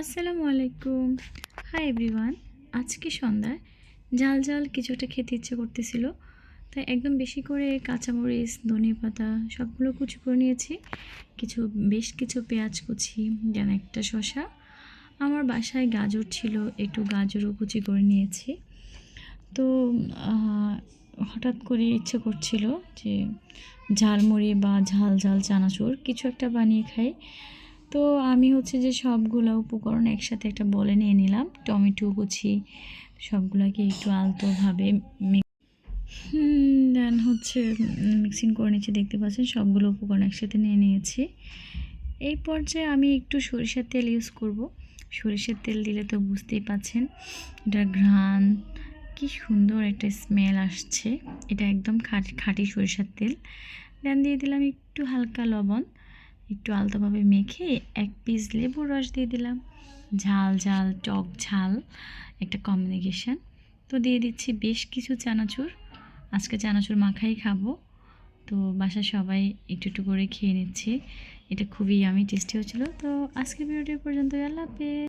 আসসালামু আলাইকুম। Hi everyone. আজকে সন্ধ্যায় ঝাল ঝাল কিছু একটা খেতে ইচ্ছে করতেছিল, তাই একদম বেশি করে কাঁচামরিচ, ধনেপাতা সবগুলো কুচি করে নিয়েছি। বেশ কিছু পেঁয়াজ কুচি, যেন একটা শসা। আমার বাসায় গাজর ছিল, একটু গাজরও কুচি করে নিয়েছি। তো হঠাৎ করে ইচ্ছে করছিল যে ঝালমুড়ি বা ঝাল ঝাল চানাচুর কিছু একটা বানিয়ে খাই। তো আমি যে সবগুলো উপকরণ একসাথে একটা বলে নিয়ে নিলাম। টমেটো কুচি সবগুলোকে একটু আলতোভাবে দেন মিক্সিং করে নিচ্ছি। দেখতে পাচ্ছেন সবগুলো উপকরণ একসাথে নিয়ে নিয়েছি। এই পর্যায়ে আমি একটু সরিষার তেল ইউজ করব। সরিষার তেল দিলে তো বুঝতেই পাচ্ছেন এটার ঘ্রাণ কি সুন্দর একটা স্মেল আসছে। এটা একদম খাঁটি সরিষার তেল। দেন দিয়ে দিলাম একটু হালকা লবণ, একটু আলতোভাবে মেখে এক পিস লেবুর রস দিয়ে দিলাম। ঝাল ঝাল টক ঝাল একটা কম্বিনেশন। তো দিয়ে দিচ্ছি বেশ কিছু চানাচুর। আজকে চানাচুর মাখাই খাবো। তো বাসার সবাই একটু একটু করে খেয়ে নিচ্ছি। এটা খুবই টেস্টি হচ্ছিলো। তো আজকের ভিডিওটি পর্যন্ত। আল্লাহ হাফেজ।